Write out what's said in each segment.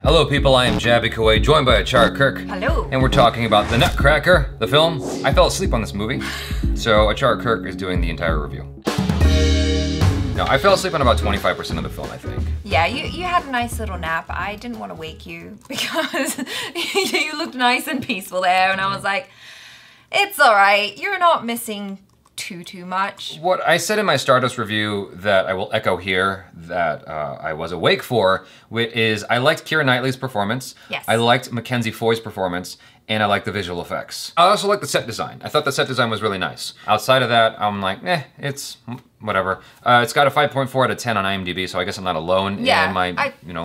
Hello people, I am Jaby Koay, joined by ACHARA KIRK. Hello. And we're talking about The Nutcracker, the film. I fell asleep on this movie, so ACHARA KIRK is doing the entire review. No, I fell asleep on about 25% of the film, I think. Yeah, you had a nice little nap. I didn't want to wake you because you looked nice and peaceful there, and I was like, it's all right. You're not missing too much. What I said in my Stardust review that I will echo here that I was awake for is I liked Keira Knightley's performance. Yes. I liked Mackenzie Foy's performance, and I liked the visual effects. I also liked the set design. I thought the set design was really nice. Outside of that, I'm like, it's whatever. It's got a 5.4 out of 10 on IMDb, so I guess I'm not alone in my,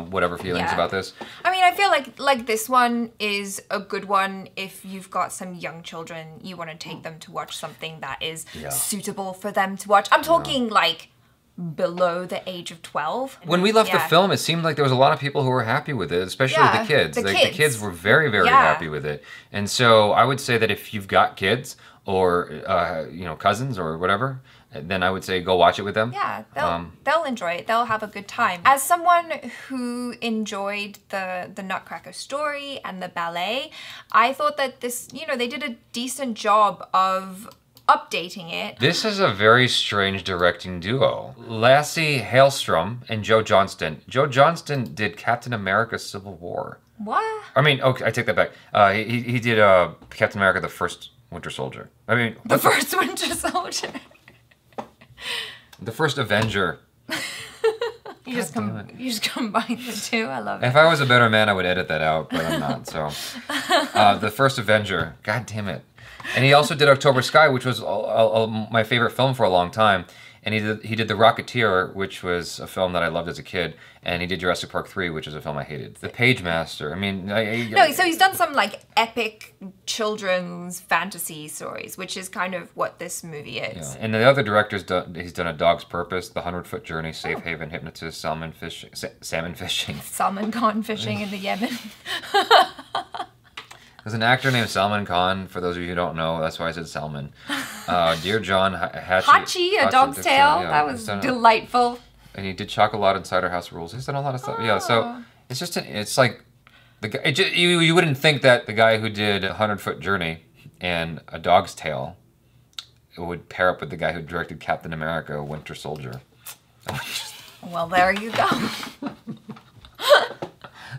whatever feelings about this. I mean, I feel like this one is a good one if you've got some young children, you want to take them to watch something that is suitable for them to watch. I'm talking like below the age of 12. When we left the film, it seemed like there was a lot of people who were happy with it, especially the kids. The kids were very, very happy with it. And so I would say that if you've got kids or, cousins or whatever, then I would say go watch it with them. Yeah, they'll enjoy it. They'll have a good time. As someone who enjoyed the Nutcracker story and the ballet, I thought that this, they did a decent job of updating it. This is a very strange directing duo. Lassie Hailstrom and Joe Johnston. Joe Johnston did Captain America Civil War. What? I mean, okay, I take that back. He did Captain America the First Winter Soldier. I mean, the First Winter Soldier. The First Avenger. You just combine the two. I love it. If I was a better man, I would edit that out, but I'm not. So, The First Avenger. God damn it. And he also did October Sky, which was my favorite film for a long time. And he did The Rocketeer, which was a film that I loved as a kid. And he did Jurassic Park 3, which is a film I hated. The Page Master. I mean, no. So he's done some like epic children's fantasy stories, which is kind of what this movie is. Yeah. And the other directors, he's done A Dog's Purpose, The 100-Foot Journey, Safe Haven, Hypnotist, Salmon Fishing. Salmon Khan fishing in the Yemen. There's an actor named Salman Khan, for those of you who don't know, that's why I said Salman. Dear John Hachi, A Dog's Tale, that was delightful. And he did Chocolate and Cider House Rules. He's done a lot of stuff. Yeah, so it's just, it's like, you wouldn't think that the guy who did 100-Foot Journey and A Dog's Tale would pair up with the guy who directed Captain America, Winter Soldier. Well, there you go.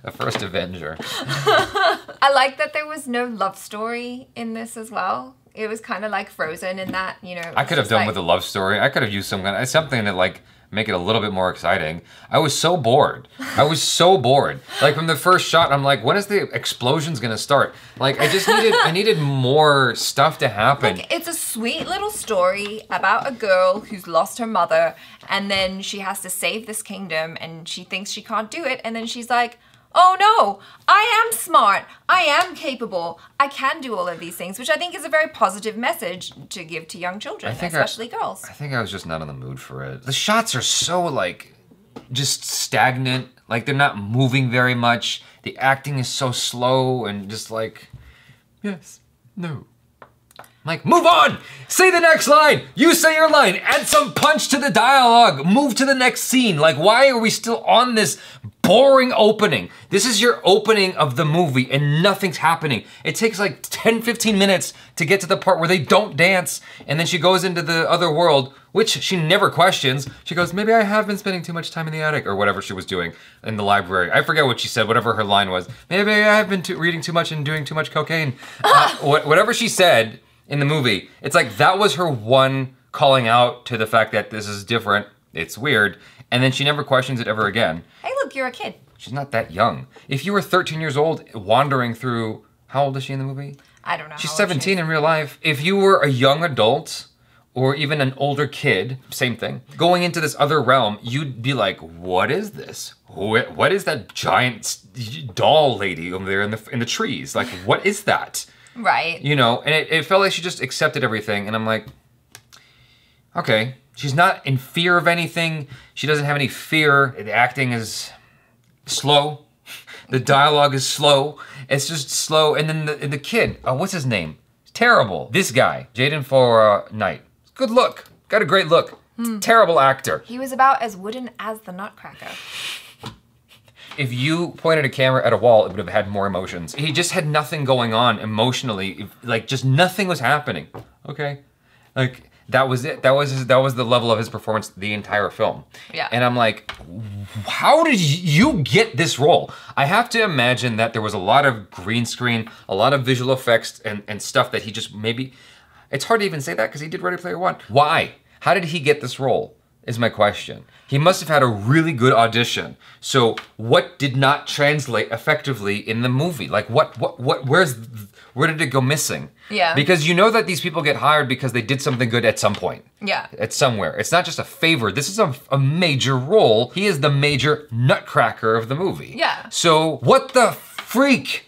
The First Avenger. I like that there was no love story in this as well. It was kind of like Frozen in that, I could have done with a love story. I could have used something to like make it a little bit more exciting. I was so bored. Like from the first shot, I'm like, when is the explosions gonna start? Like I needed more stuff to happen. Like, it's a sweet little story about a girl who's lost her mother, and then she has to save this kingdom, and she thinks she can't do it, and then she's like, oh no, I am smart, I am capable, I can do all of these things, which I think is a very positive message to give to young children, especially girls. I think I was just not in the mood for it. The shots are so like, just stagnant, like they're not moving very much. The acting is so slow and just like, yes, no. Like, move on! Say the next line! You say your line! Add some punch to the dialogue! Move to the next scene! Like, why are we still on this boring opening? This is your opening of the movie and nothing's happening. It takes like 10, 15 minutes to get to the part where they don't dance, and then she goes into the other world, which she never questions. She goes, maybe I have been spending too much time in the attic, or whatever she was doing in the library. I forget what she said, whatever her line was. Maybe I have been reading too much and doing too much cocaine. Whatever she said in the movie, it's like that was her one calling out to the fact that this is different, it's weird, and then she never questions it ever again. Hey look, you're a kid. She's not that young. If you were 13 years old wandering through, how old is she in the movie? I don't know. She's 17 in real life. If you were a young adult, or even an older kid, same thing, going into this other realm, you'd be like, what is this? What is that giant doll lady over there in the trees? Like, what is that? Right. And it felt like she just accepted everything, and I'm like, okay, she's not in fear of anything. She doesn't have any fear. The acting is slow. The dialogue is slow. It's just slow. And then the kid, what's his name? Terrible. This guy, Jaden for Knight. Good look. Got a great look. Terrible actor. He was about as wooden as the Nutcracker. if you pointed a camera at a wall, it would have had more emotions. He just had nothing going on emotionally. Like, just nothing was happening. Okay? Like, that was it. That was the level of his performance the entire film. Yeah. And I'm like, how did you get this role? I have to imagine that there was a lot of green screen, a lot of visual effects and stuff that he just maybe, it's hard to even say that because he did Ready Player One. Why? How did he get this role? Is my question. He must have had a really good audition. So what did not translate effectively in the movie? Like where did it go missing? Yeah. Because you know that these people get hired because they did something good at some point. Yeah. At somewhere. It's not just a favor. This is a major role. He is the major Nutcracker of the movie. Yeah. So what the freak?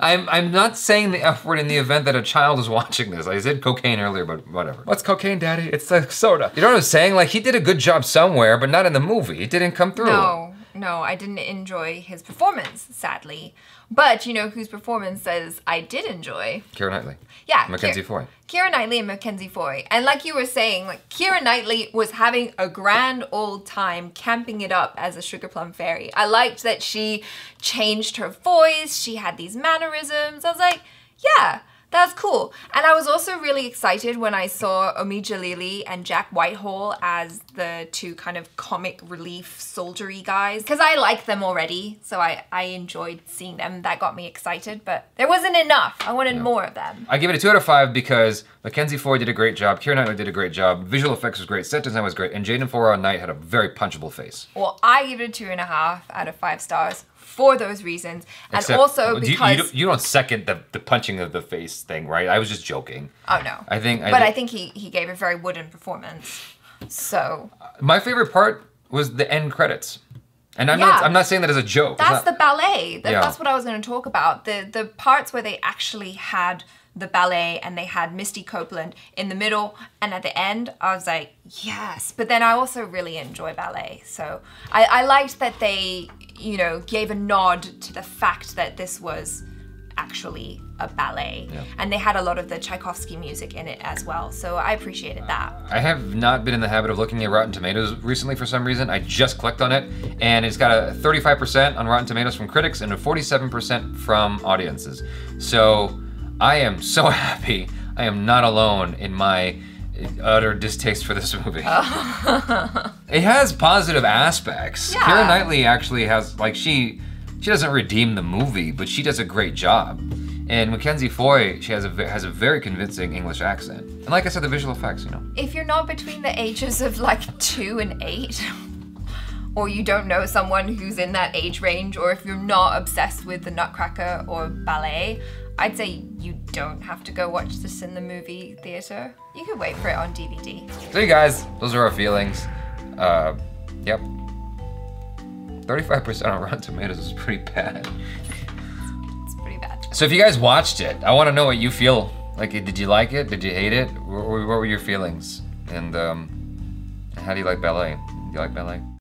I'm not saying the F word in the event that a child is watching this. I said cocaine earlier, but whatever. What's cocaine, Daddy? It's the soda. You know what I'm saying? Like, he did a good job somewhere, but not in the movie. It didn't come through. No, I didn't enjoy his performance, sadly. But you know whose performance I did enjoy? Keira Knightley. Yeah. Mackenzie Foy. Keira Knightley and Mackenzie Foy. And like you were saying, like Keira Knightley was having a grand old time camping it up as a Sugar Plum Fairy. I liked that she changed her voice. She had these mannerisms. I was like, yeah, that's cool. And I was also really excited when I saw Omid Jalili and Jack Whitehall as the two kind of comic relief soldiery guys. Because I like them already, so I enjoyed seeing them. That got me excited, but there wasn't enough. I wanted more of them. I give it a 2 out of 5 because Mackenzie Foy did a great job, Keira Knightley did a great job, visual effects was great, set design was great, and Jaden Four Knight had a very punchable face. Well, I give it a 2.5 out of 5 stars. For those reasons, and Except, also because you don't second the punching of the face thing, right? I was just joking. Oh no, I think he gave a very wooden performance. So my favorite part was the end credits, and I'm not saying that as a joke. That's the ballet. That's what I was going to talk about. The parts where they actually had the ballet and they had Misty Copeland in the middle and at the end, I was like, yes. But then I also really enjoy ballet. So I liked that they, you know, gave a nod to the fact that this was actually a ballet. Yeah. And they had a lot of the Tchaikovsky music in it as well. So I appreciated that. I have not been in the habit of looking at Rotten Tomatoes recently for some reason. I just clicked on it and it's got a 35% on Rotten Tomatoes from critics and a 47% from audiences. So I am so happy I am not alone in my utter distaste for this movie. It has positive aspects. Yeah. Keira Knightley actually has, like, she doesn't redeem the movie, but she does a great job. And Mackenzie Foy, she has a very convincing English accent. And like I said, the visual effects, you know. If you're not between the ages of like 2 and 8, or you don't know someone who's in that age range, or if you're not obsessed with the Nutcracker or ballet, I'd say you don't have to go watch this in the movie theater. You could wait for it on DVD. So you guys, those are our feelings. Yep. 35% on Rotten Tomatoes is pretty bad. It's pretty bad. So if you guys watched it, I want to know what you feel. Like, did you like it? Did you hate it? What were your feelings? And how do you like ballet? Do you like ballet?